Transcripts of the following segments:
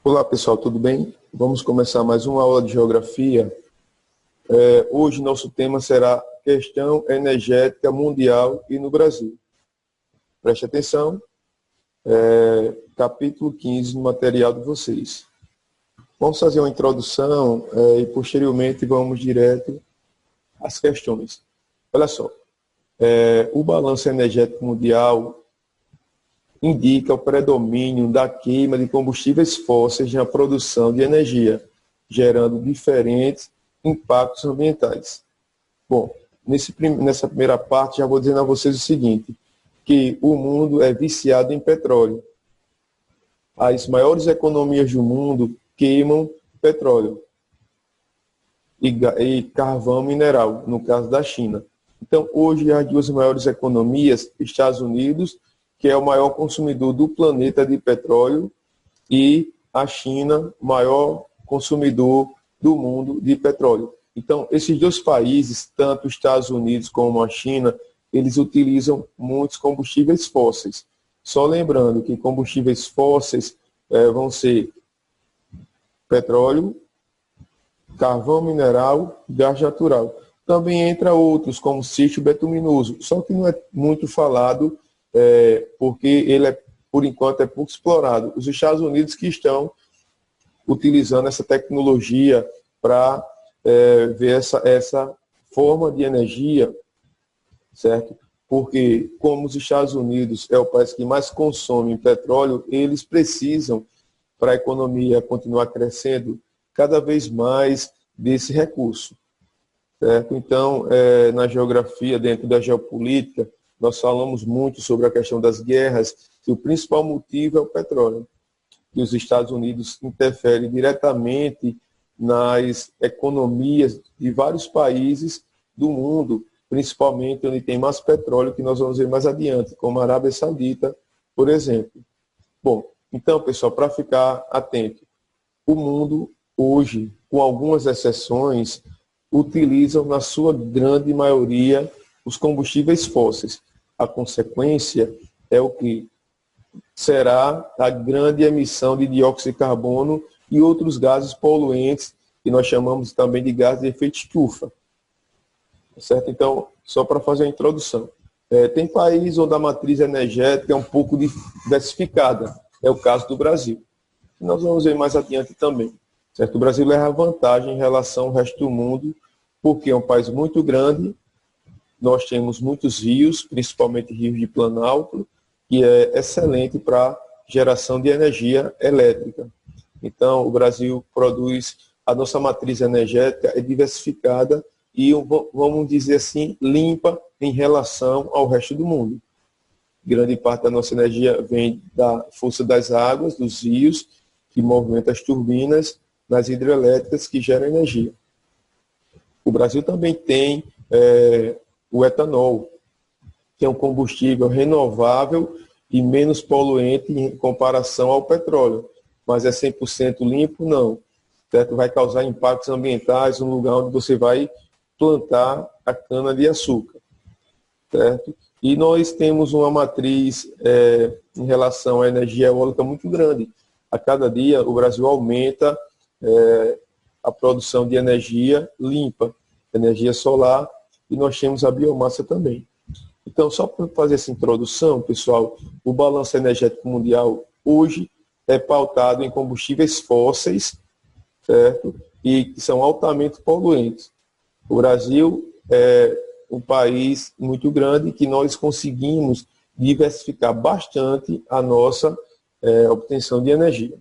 Olá pessoal, tudo bem? Vamos começar mais uma aula de geografia. Hoje nosso tema será questão energética mundial e no Brasil. Preste atenção, capítulo 15 no material de vocês. Vamos fazer uma introdução e posteriormente vamos direto às questões. Olha só, o balanço energético mundial indica o predomínio da queima de combustíveis fósseis na produção de energia, gerando diferentes impactos ambientais. Bom, nessa primeira parte já vou dizendo a vocês o seguinte, que o mundo é viciado em petróleo. As maiores economias do mundo queimam petróleo e carvão mineral, no caso da China. Então, hoje, as duas maiores economias, Estados Unidos, que é o maior consumidor do planeta de petróleo, e a China, maior consumidor do mundo de petróleo. Então, esses dois países, tanto os Estados Unidos como a China, eles utilizam muitos combustíveis fósseis. Só lembrando que combustíveis fósseis vão ser petróleo, carvão mineral, gás natural. Também entra outros, como sítio betuminoso, só que não é muito falado, porque ele, por enquanto, é pouco explorado. Os Estados Unidos que estão utilizando essa tecnologia para ver essa forma de energia, certo? Porque, como os Estados Unidos é o país que mais consome petróleo, eles precisam, para a economia continuar crescendo, cada vez mais desse recurso. Certo? Então, na geografia, dentro da geopolítica, nós falamos muito sobre a questão das guerras, e o principal motivo é o petróleo. E os Estados Unidos interferem diretamente nas economias de vários países do mundo, principalmente onde tem mais petróleo, que nós vamos ver mais adiante, como a Arábia Saudita, por exemplo. Bom, então, pessoal, para ficar atento, o mundo hoje, com algumas exceções, utilizam na sua grande maioria os combustíveis fósseis. A consequência é o que será a grande emissão de dióxido de carbono e outros gases poluentes, que nós chamamos também de gases de efeito estufa. Certo? Então, só para fazer a introdução. Tem país onde a matriz energética é um pouco diversificada. É o caso do Brasil. Nós vamos ver mais adiante também. Certo? O Brasil leva vantagem em relação ao resto do mundo, porque é um país muito grande. Nós temos muitos rios, principalmente rios de Planalto, que é excelente para geração de energia elétrica. Então, o Brasil produz, a nossa matriz energética é diversificada e, vamos dizer assim, limpa em relação ao resto do mundo. Grande parte da nossa energia vem da força das águas, dos rios, que movimentam as turbinas, nas hidrelétricas que geram energia. O Brasil também tem o etanol, que é um combustível renovável e menos poluente em comparação ao petróleo. Mas é 100% limpo? Não. Certo? Vai causar impactos ambientais no lugar onde você vai plantar a cana-de-açúcar. Certo? E nós temos uma matriz em relação à energia eólica muito grande. A cada dia o Brasil aumenta a produção de energia limpa, energia solar, e nós temos a biomassa também. Então, só para fazer essa introdução, pessoal, o balanço energético mundial hoje é pautado em combustíveis fósseis, certo? E que são altamente poluentes. O Brasil é um país muito grande que nós conseguimos diversificar bastante a nossa obtenção de energia.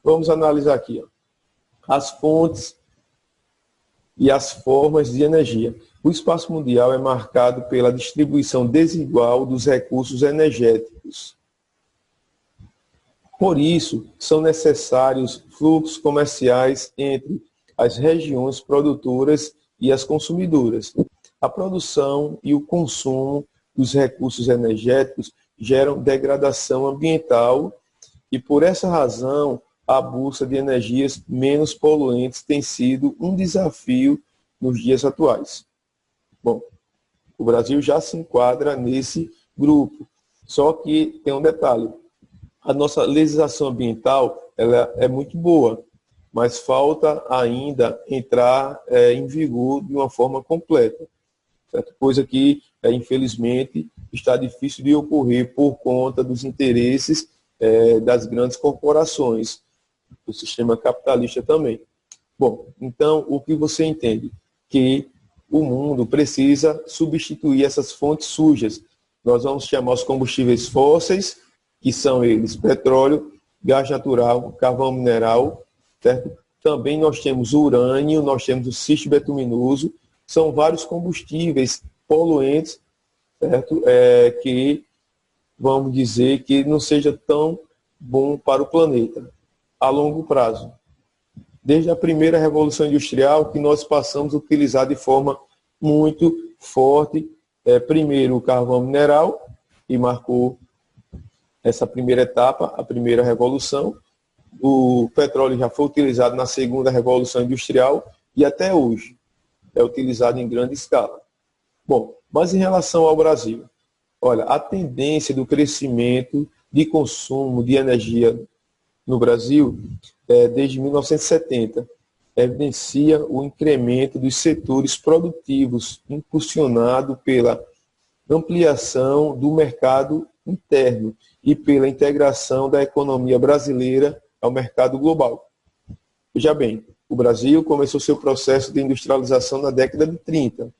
Vamos analisar aqui, ó, as fontes e as formas de energia. O espaço mundial é marcado pela distribuição desigual dos recursos energéticos. Por isso, são necessários fluxos comerciais entre as regiões produtoras e as consumidoras. A produção e o consumo dos recursos energéticos geram degradação ambiental e, por essa razão, a busca de energias menos poluentes tem sido um desafio nos dias atuais. Bom, o Brasil já se enquadra nesse grupo, só que tem um detalhe. A nossa legislação ambiental ela é muito boa, mas falta ainda entrar em vigor de uma forma completa, certo? Coisa que, infelizmente, está difícil de ocorrer por conta dos interesses das grandes corporações, do sistema capitalista também. Bom, então, o que você entende? Que o mundo precisa substituir essas fontes sujas. Nós vamos chamar os combustíveis fósseis, que são eles petróleo, gás natural, carvão mineral, certo? Também nós temos o urânio, nós temos o cisto betuminoso, são vários combustíveis poluentes, certo? Que vamos dizer que não seja tão bom para o planeta a longo prazo. Desde a primeira Revolução Industrial, que nós passamos a utilizar de forma muito forte, primeiro o carvão mineral, que marcou essa primeira etapa, a primeira revolução. O petróleo já foi utilizado na segunda Revolução Industrial e até hoje é utilizado em grande escala. Bom, mas em relação ao Brasil, olha, a tendência do crescimento de consumo de energia no Brasil, desde 1970, evidencia o incremento dos setores produtivos impulsionado pela ampliação do mercado interno e pela integração da economia brasileira ao mercado global. Veja bem, o Brasil começou seu processo de industrialização na década de 30.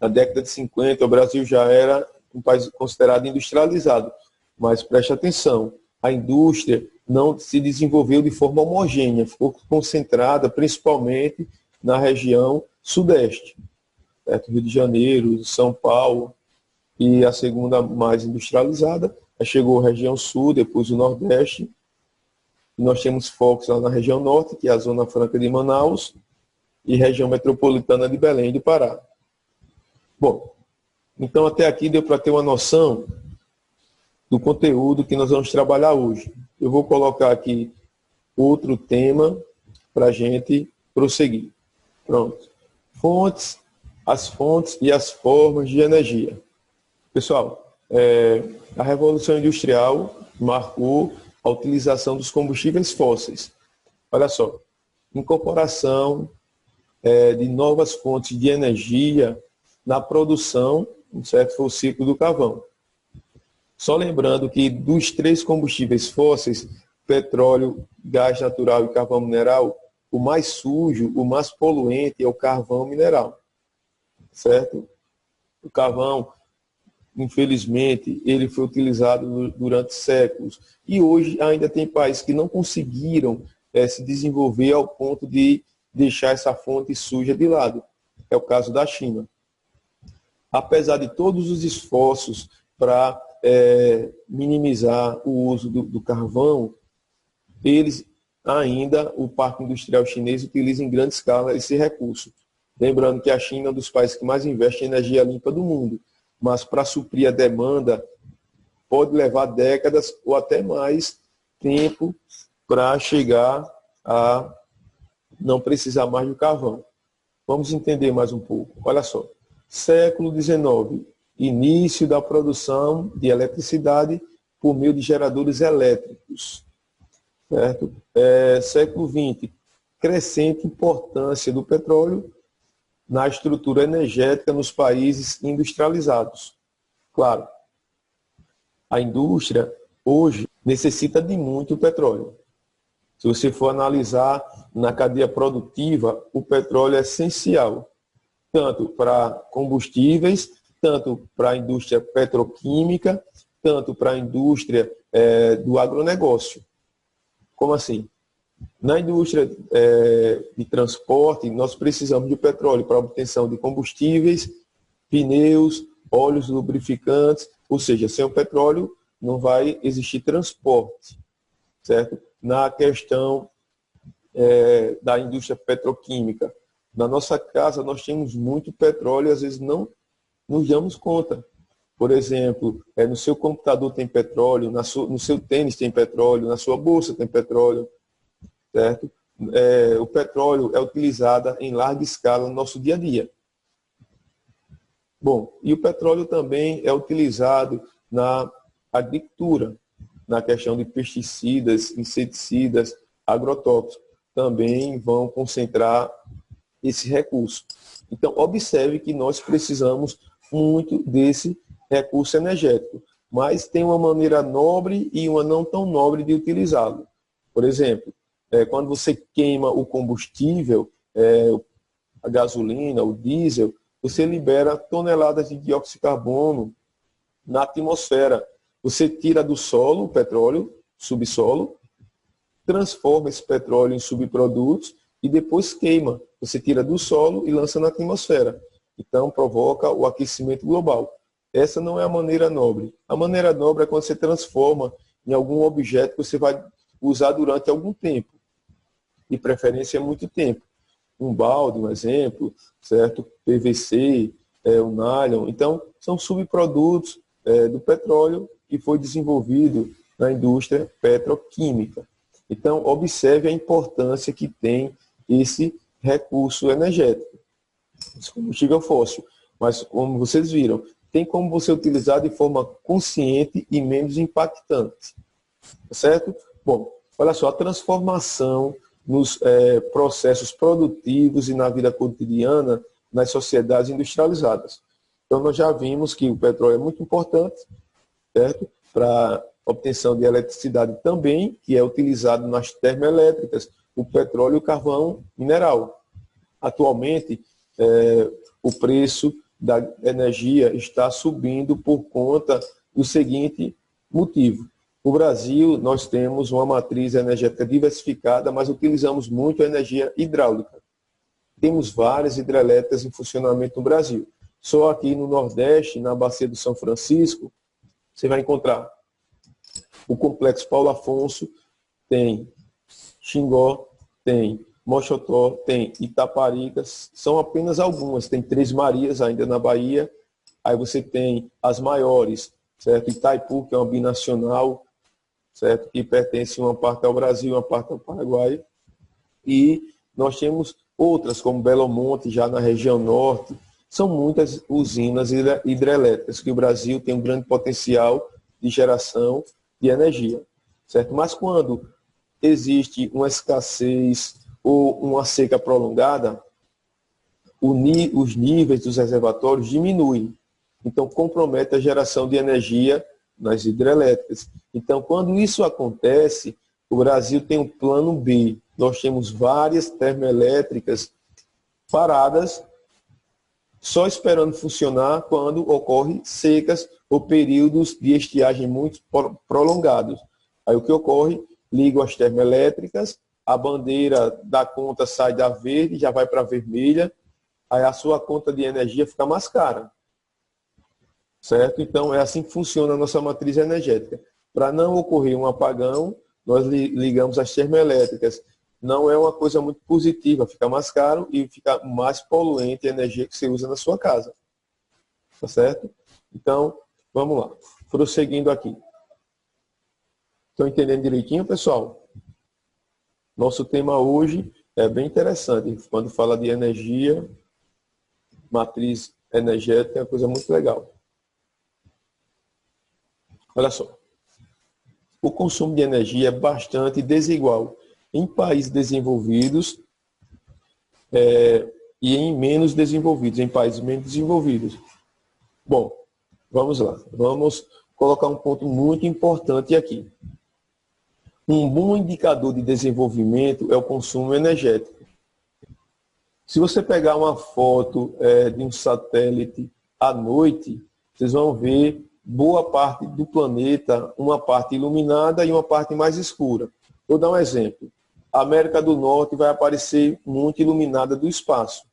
Na década de 50, o Brasil já era um país considerado industrializado, mas preste atenção, a indústria não se desenvolveu de forma homogênea, ficou concentrada principalmente na região sudeste, certo? Rio de Janeiro, São Paulo, e a segunda mais industrializada, aí chegou a região sul, depois o nordeste, e nós temos focos lá na região norte, que é a Zona Franca de Manaus, e região metropolitana de Belém do Pará. Bom, então até aqui deu para ter uma noção do conteúdo que nós vamos trabalhar hoje. Eu vou colocar aqui outro tema para a gente prosseguir. Pronto. Fontes, as fontes e as formas de energia. Pessoal, a Revolução Industrial marcou a utilização dos combustíveis fósseis. Olha só, incorporação de novas fontes de energia na produção, certo? Foi o ciclo do carvão. Só lembrando que dos 3 combustíveis fósseis, petróleo, gás natural e carvão mineral, o mais sujo, o mais poluente é o carvão mineral, certo? O carvão, infelizmente, ele foi utilizado durante séculos e hoje ainda tem países que não conseguiram se desenvolver ao ponto de deixar essa fonte suja de lado. É o caso da China. Apesar de todos os esforços para minimizar o uso do carvão, eles ainda, o parque industrial chinês utiliza em grande escala esse recurso. Lembrando que a China é um dos países que mais investe em energia limpa do mundo, mas para suprir a demanda pode levar décadas ou até mais tempo para chegar a não precisar mais do carvão. Vamos entender mais um pouco. Olha só, século XIX, início da produção de eletricidade por meio de geradores elétricos. Certo? Século XX, crescente importância do petróleo na estrutura energética nos países industrializados. Claro, a indústria hoje necessita de muito petróleo. Se você for analisar na cadeia produtiva, o petróleo é essencial, tanto para combustíveis, tanto para a indústria petroquímica, tanto para a indústria do agronegócio. Como assim? Na indústria de transporte, nós precisamos de petróleo para a obtenção de combustíveis, pneus, óleos lubrificantes, ou seja, sem o petróleo não vai existir transporte, certo? Na questão da indústria petroquímica, na nossa casa nós temos muito petróleo e às vezes não nos damos conta. Por exemplo, no seu computador tem petróleo, no seu tênis tem petróleo, na sua bolsa tem petróleo, certo? O petróleo é utilizado em larga escala no nosso dia a dia. Bom, e o petróleo também é utilizado na agricultura, na questão de pesticidas, inseticidas, agrotóxicos, também vão concentrar esse recurso. Então, observe que nós precisamos muito desse recurso energético, mas tem uma maneira nobre e uma não tão nobre de utilizá-lo. Por exemplo, quando você queima o combustível, a gasolina, o diesel, você libera toneladas de dióxido de carbono na atmosfera. Você tira do solo o petróleo, subsolo, transforma esse petróleo em subprodutos e depois queima. Você tira do solo e lança na atmosfera. Então, provoca o aquecimento global. Essa não é a maneira nobre. A maneira nobre é quando você transforma em algum objeto que você vai usar durante algum tempo. De preferência, muito tempo. Um balde, um exemplo, certo? PVC, o nylon. Então, são subprodutos do petróleo que foi desenvolvido na indústria petroquímica. Então, observe a importância que tem esse recurso energético, esse combustível fóssil. Mas, como vocês viram, tem como você utilizar de forma consciente e menos impactante. Certo? Bom, olha só, a transformação nos processos produtivos e na vida cotidiana nas sociedades industrializadas. Então, nós já vimos que o petróleo é muito importante, certo? Para obtenção de eletricidade também, que é utilizado nas termoelétricas, o petróleo e o carvão mineral. Atualmente, o preço da energia está subindo por conta do seguinte motivo. No Brasil, nós temos uma matriz energética diversificada, mas utilizamos muito a energia hidráulica. Temos várias hidrelétricas em funcionamento no Brasil. Só aqui no Nordeste, na Bacia do São Francisco, você vai encontrar o Complexo Paulo Afonso, tem Xingó, tem Mochotó, tem Itaparica, são apenas algumas. Tem Três Marias ainda na Bahia. Aí você tem as maiores, certo? Itaipu, que é uma binacional, certo? Que pertence uma parte ao Brasil e uma parte ao Paraguai. E nós temos outras, como Belo Monte, já na região norte. São muitas usinas hidrelétricas, que o Brasil tem um grande potencial de geração de energia, certo? Mas quando existe uma escassez ou uma seca prolongada, os níveis dos reservatórios diminuem. Então, compromete a geração de energia nas hidrelétricas. Então, quando isso acontece, o Brasil tem um plano B. Nós temos várias termoelétricas paradas, só esperando funcionar quando ocorrem secas ou períodos de estiagem muito prolongados. Aí o que ocorre? Ligam as termoelétricas, a bandeira da conta sai da verde, já vai para a vermelha, aí a sua conta de energia fica mais cara. Certo? Então, é assim que funciona a nossa matriz energética. Para não ocorrer um apagão, nós ligamos as termoelétricas. Não é uma coisa muito positiva, fica mais caro e fica mais poluente a energia que você usa na sua casa. Tá certo? Então, vamos lá. Prosseguindo aqui. Estão entendendo direitinho, pessoal? Nosso tema hoje é bem interessante. Quando fala de energia, matriz energética, é uma coisa muito legal. Olha só. O consumo de energia é bastante desigual em países desenvolvidos e em menos desenvolvidos, em países menos desenvolvidos. Bom, vamos lá. Vamos colocar um ponto muito importante aqui. Um bom indicador de desenvolvimento é o consumo energético. Se você pegar uma foto de um satélite à noite, vocês vão ver boa parte do planeta, uma parte iluminada e uma parte mais escura. Vou dar um exemplo. A América do Norte vai aparecer muito iluminada do espaço.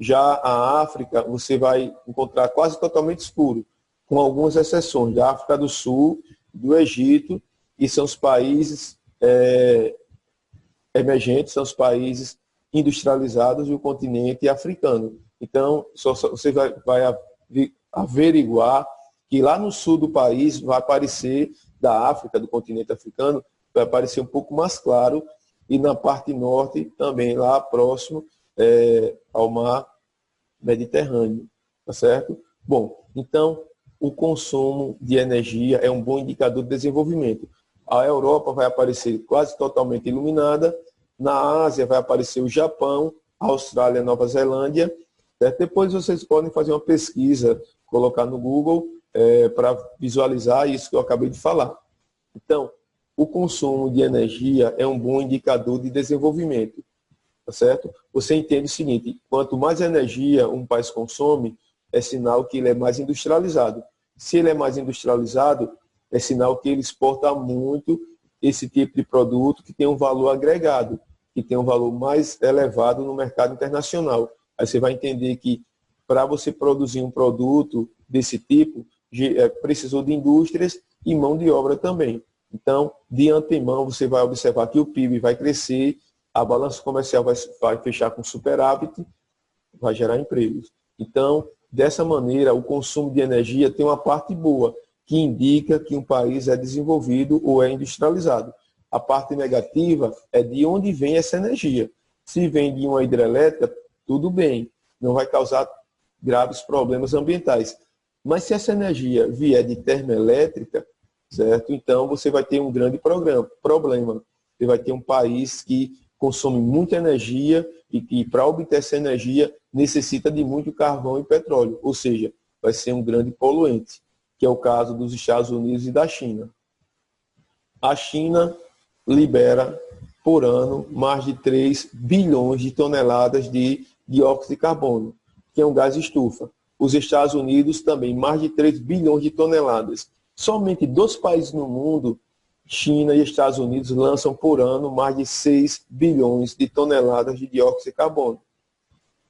Já a África, você vai encontrar quase totalmente escuro, com algumas exceções, da África do Sul, do Egito, e são os países emergentes, são os países industrializados do continente africano. Então, você vai averiguar que lá no sul do país vai aparecer, da África, do continente africano, vai aparecer um pouco mais claro, e na parte norte também, lá próximo ao mar Mediterrâneo, tá certo? Bom, então, o consumo de energia é um bom indicador de desenvolvimento. A Europa vai aparecer quase totalmente iluminada, na Ásia vai aparecer o Japão, Austrália, Nova Zelândia. Depois vocês podem fazer uma pesquisa, colocar no Google para visualizar isso que eu acabei de falar. Então, o consumo de energia é um bom indicador de desenvolvimento, tá certo? Você entende o seguinte, quanto mais energia um país consome, é sinal que ele é mais industrializado. Se ele é mais industrializado, é sinal que ele exporta muito esse tipo de produto que tem um valor agregado, que tem um valor mais elevado no mercado internacional. Aí você vai entender que para você produzir um produto desse tipo, precisou de indústrias e mão de obra também. Então, de antemão, você vai observar que o PIB vai crescer, a balança comercial vai fechar com superávit, vai gerar empregos. Então, dessa maneira, o consumo de energia tem uma parte boa, que indica que um país é desenvolvido ou é industrializado. A parte negativa é de onde vem essa energia. Se vem de uma hidrelétrica, tudo bem, não vai causar graves problemas ambientais. Mas se essa energia vier de termoelétrica, certo? Então você vai ter um grande problema. Você vai ter um país que consome muita energia e que, para obter essa energia, necessita de muito carvão e petróleo. Ou seja, vai ser um grande poluente, que é o caso dos Estados Unidos e da China. A China libera, por ano, mais de 3 bilhões de toneladas de dióxido de carbono, que é um gás estufa. Os Estados Unidos também, mais de 3 bilhões de toneladas. Somente 2 países no mundo, China e Estados Unidos, lançam por ano mais de 6 bilhões de toneladas de dióxido de carbono.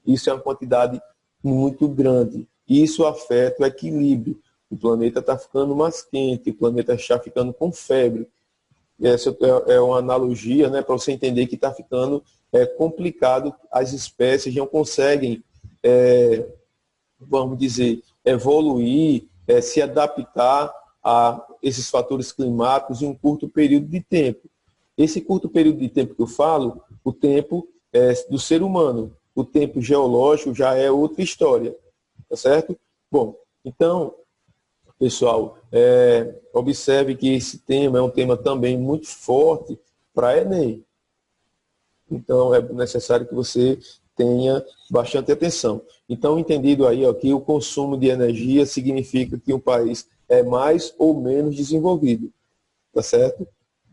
Isso é uma quantidade muito grande. Isso afeta o equilíbrio. O planeta está ficando mais quente, o planeta está ficando com febre. Essa é uma analogia, né, para você entender que está ficando complicado. As espécies não conseguem, vamos dizer, evoluir, se adaptar a esses fatores climáticos em um curto período de tempo. Esse curto período de tempo que eu falo, o tempo do ser humano, o tempo geológico já é outra história, tá certo? Bom, então, pessoal, observe que esse tema é um tema também muito forte para Enem. Então, é necessário que você tenha bastante atenção. Então, entendido aí que o consumo de energia significa que um país é mais ou menos desenvolvido, tá certo?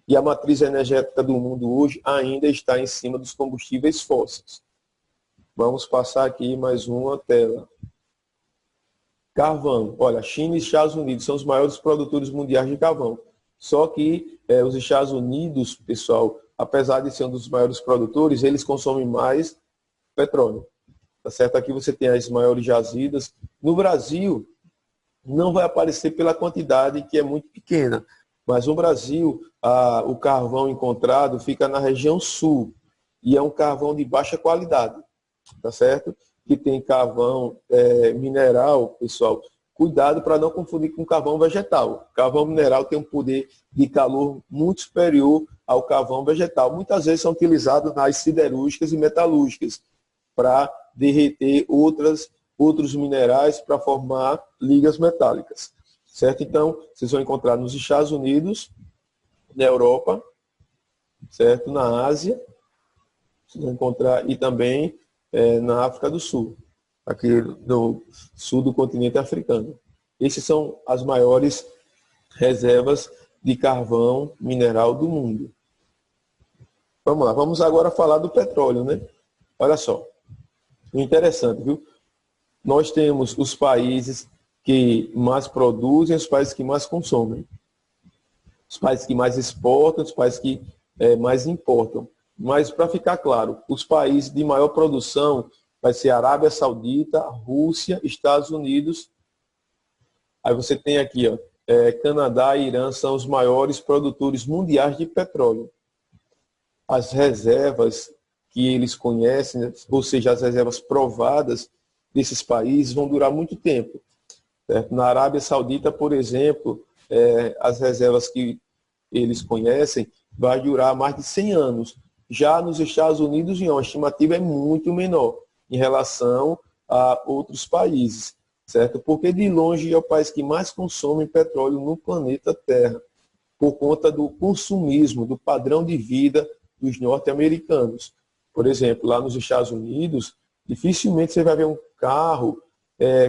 E a matriz energética do mundo hoje ainda está em cima dos combustíveis fósseis. Vamos passar aqui mais uma tela. Carvão. Olha, China e Estados Unidos são os maiores produtores mundiais de carvão. Só que os Estados Unidos, pessoal, apesar de ser um dos maiores produtores, eles consomem mais petróleo. Tá certo? Aqui você tem as maiores jazidas. No Brasil, não vai aparecer pela quantidade, que é muito pequena. Mas no Brasil, o carvão encontrado fica na região sul. E é um carvão de baixa qualidade. Tá certo? Que tem carvão mineral, pessoal. Cuidado para não confundir com carvão vegetal. Carvão mineral tem um poder de calor muito superior ao carvão vegetal. Muitas vezes são utilizados nas siderúrgicas e metalúrgicas para derreter outros minerais para formar ligas metálicas. Certo? Então, vocês vão encontrar nos Estados Unidos, na Europa, certo? Na Ásia, vocês vão encontrar, e também na África do Sul, aqui no sul do continente africano. Essas são as maiores reservas de carvão mineral do mundo. Vamos lá, vamos agora falar do petróleo, né? Olha só, interessante, viu? Nós temos os países que mais produzem, os países que mais consomem. Os países que mais exportam, os países que mais importam. Mas, para ficar claro, os países de maior produção vai ser Arábia Saudita, Rússia, Estados Unidos. Aí você tem aqui, Canadá e Irã são os maiores produtores mundiais de petróleo. As reservas que eles conhecem, ou seja, as reservas provadas desses países, vão durar muito tempo. Certo? Na Arábia Saudita, por exemplo, as reservas que eles conhecem vai durar mais de 100 anos. Já nos Estados Unidos, a estimativa é muito menor em relação a outros países, certo? Porque de longe é o país que mais consome petróleo no planeta Terra. por conta do consumismo, do padrão de vida dos norte-americanos. Por exemplo, lá nos Estados Unidos, dificilmente você vai ver um carro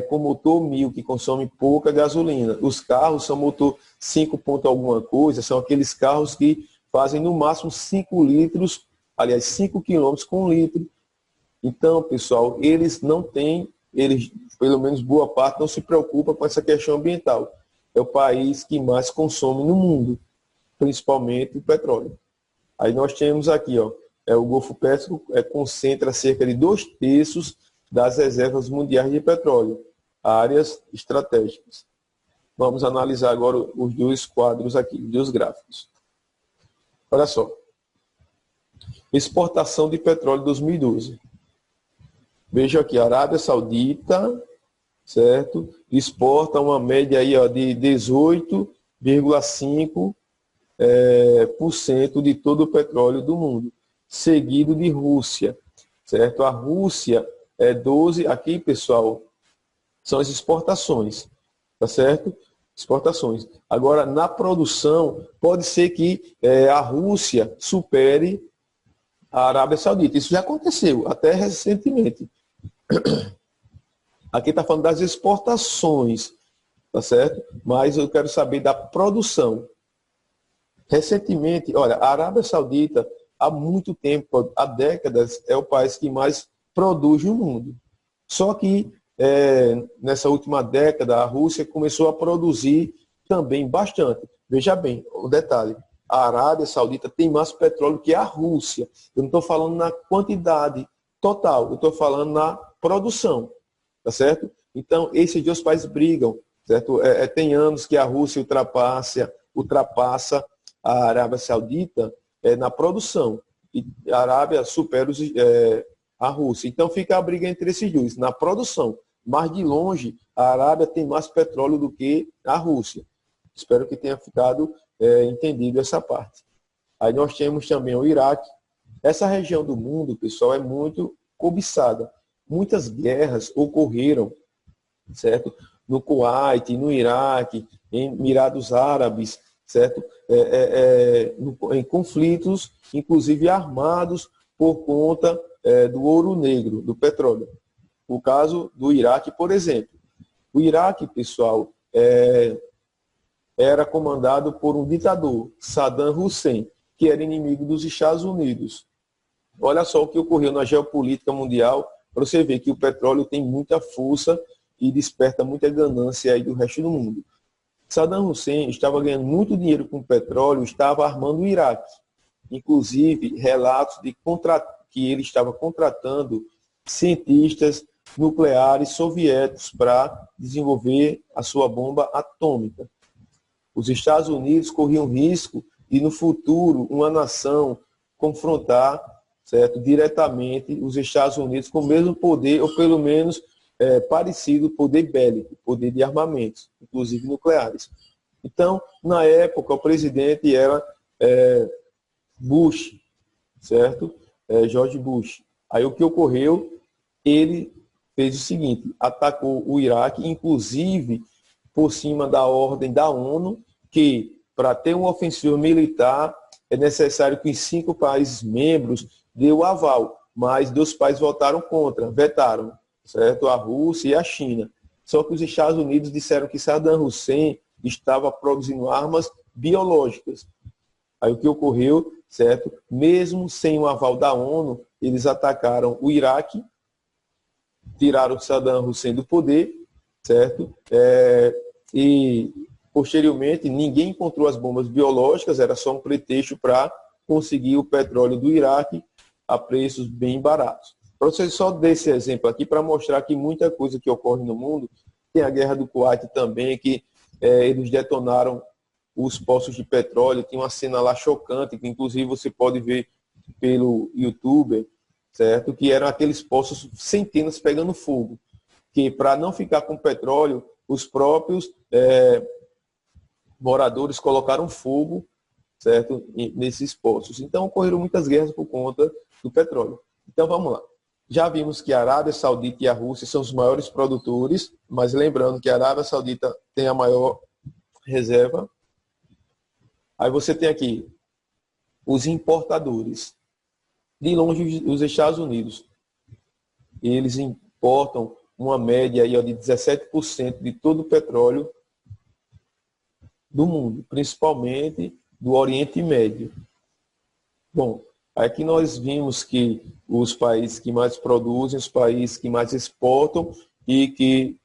com motor 1000, que consome pouca gasolina. Os carros são motor 5 ponto alguma coisa, são aqueles carros que fazem no máximo 5 litros, aliás, 5 quilômetros com 1 litro. Então, pessoal, eles não têm, pelo menos boa parte, não se preocupa com essa questão ambiental. É o país que mais consome no mundo, principalmente o petróleo. Aí nós temos aqui, ó, o Golfo Pérsico concentra cerca de 2/3 das reservas mundiais de petróleo, áreas estratégicas. Vamos analisar agora os dois quadros aqui, os dois gráficos. Olha só. Exportação de petróleo 2012. Veja aqui, a Arábia Saudita, certo? Exporta uma média aí, ó, de 18,5% de todo o petróleo do mundo, seguido de Rússia, certo? A Rússia é 12%, aqui, pessoal, são as exportações, tá certo? Exportações. Agora, na produção, pode ser que a Rússia supere a Arábia Saudita. Isso já aconteceu, até recentemente. Aqui está falando das exportações, tá certo? Mas eu quero saber da produção. Recentemente, olha, a Arábia Saudita, há muito tempo, há décadas, é o país que mais produz no mundo. Só que, nessa última década, a Rússia começou a produzir também bastante. Veja bem, o detalhe, a Arábia Saudita tem mais petróleo que a Rússia. Eu não estou falando na quantidade total, eu estou falando na produção, tá certo? Então, esses dois países brigam, certo? Tem anos que a Rússia ultrapassa a Arábia Saudita na produção, e a Arábia supera a Rússia. Então, fica a briga entre esses dois, na produção. Mas, de longe, a Arábia tem mais petróleo do que a Rússia. Espero que tenha ficado entendido essa parte. Aí nós temos também o Iraque. Essa região do mundo, pessoal, é muito cobiçada. Muitas guerras ocorreram, certo? No Kuwait, no Iraque, em Emirados Árabes, certo? Em conflitos, inclusive armados, por conta do ouro negro, do petróleo. O caso do Iraque, por exemplo. O Iraque, pessoal, era comandado por um ditador, Saddam Hussein, que era inimigo dos Estados Unidos. Olha só o que ocorreu na geopolítica mundial, para você ver que o petróleo tem muita força e desperta muita ganância aí do resto do mundo. Saddam Hussein estava ganhando muito dinheiro com o petróleo, estava armando o Iraque. Inclusive, relatos de que ele estava contratando cientistas nucleares soviéticos para desenvolver a sua bomba atômica. Os Estados Unidos corriam risco de, no futuro, uma nação confrontar, certo, diretamente os Estados Unidos com o mesmo poder, ou pelo menos parecido, poder bélico, poder de armamentos, inclusive nucleares. Então, na época, o presidente era Bush, certo? George Bush. Aí o que ocorreu? Ele fez o seguinte, atacou o Iraque, inclusive por cima da ordem da ONU, que para ter uma ofensiva militar é necessário que os 5 países membros dê o aval, mas 2 países votaram contra, vetaram, certo? A Rússia e a China. Só que os Estados Unidos disseram que Saddam Hussein estava produzindo armas biológicas. Aí o que ocorreu, certo? Mesmo sem o aval da ONU, eles atacaram o Iraque, tiraram Saddam Hussein do poder, certo? E, posteriormente, ninguém encontrou as bombas biológicas, era só um pretexto para conseguir o petróleo do Iraque a preços bem baratos. Para vocês só dar esse exemplo aqui, para mostrar que muita coisa que ocorre no mundo, tem a guerra do Kuwait também, que eles detonaram os poços de petróleo, tem uma cena lá chocante, que inclusive você pode ver pelo YouTube, certo? Que eram aqueles poços, centenas pegando fogo, que para não ficar com petróleo, os próprios moradores colocaram fogo, certo? Nesses poços. Então ocorreram muitas guerras por conta do petróleo. Então vamos lá. Já vimos que a Arábia Saudita e a Rússia são os maiores produtores, mas lembrando que a Arábia Saudita tem a maior reserva. Aí você tem aqui os importadores. De longe, os Estados Unidos. Eles importam uma média aí, ó, de 17% de todo o petróleo do mundo, principalmente do Oriente Médio. Bom, aqui nós vimos que os países que mais produzem, os países que mais exportam e que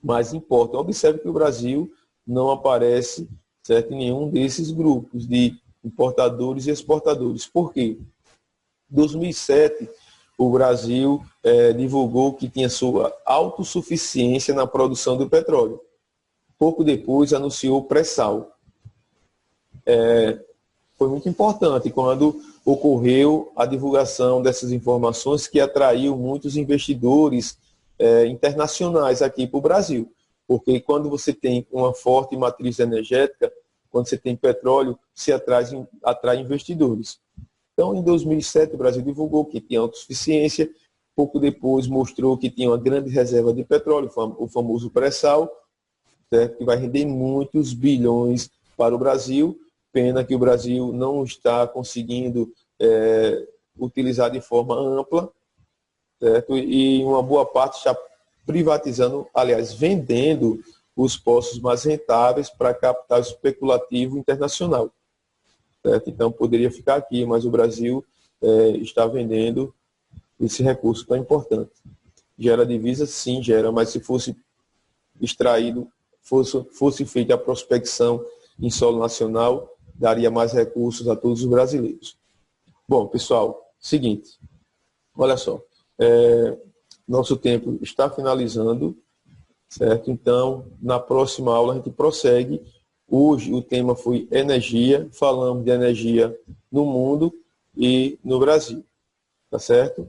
mais importam. Observe que o Brasil não aparece, certo, em nenhum desses grupos de importadores e exportadores. Por quê? Em 2007, o Brasil divulgou que tinha sua autossuficiência na produção do petróleo. Pouco depois, anunciou o pré-sal. Foi muito importante quando ocorreu a divulgação dessas informações que atraiu muitos investidores internacionais aqui para o Brasil. Porque quando você tem uma forte matriz energética, quando você tem petróleo, se atrai investidores. Então, em 2007, o Brasil divulgou que tinha autossuficiência. Pouco depois, mostrou que tinha uma grande reserva de petróleo, o famoso pré-sal, certo? Que vai render muitos bilhões para o Brasil. Pena que o Brasil não está conseguindo utilizar de forma ampla, certo? E uma boa parte está privatizando, aliás, vendendo os postos mais rentáveis para capital especulativo internacional. Certo? Então, poderia ficar aqui, mas o Brasil está vendendo esse recurso tão importante. Gera divisa? Sim, gera, mas se fosse extraído, fosse feita a prospecção em solo nacional, daria mais recursos a todos os brasileiros. Bom, pessoal, seguinte, olha só, nosso tempo está finalizando, certo? Então, na próxima aula a gente prossegue. Hoje o tema foi energia, falamos de energia no mundo e no Brasil, tá certo?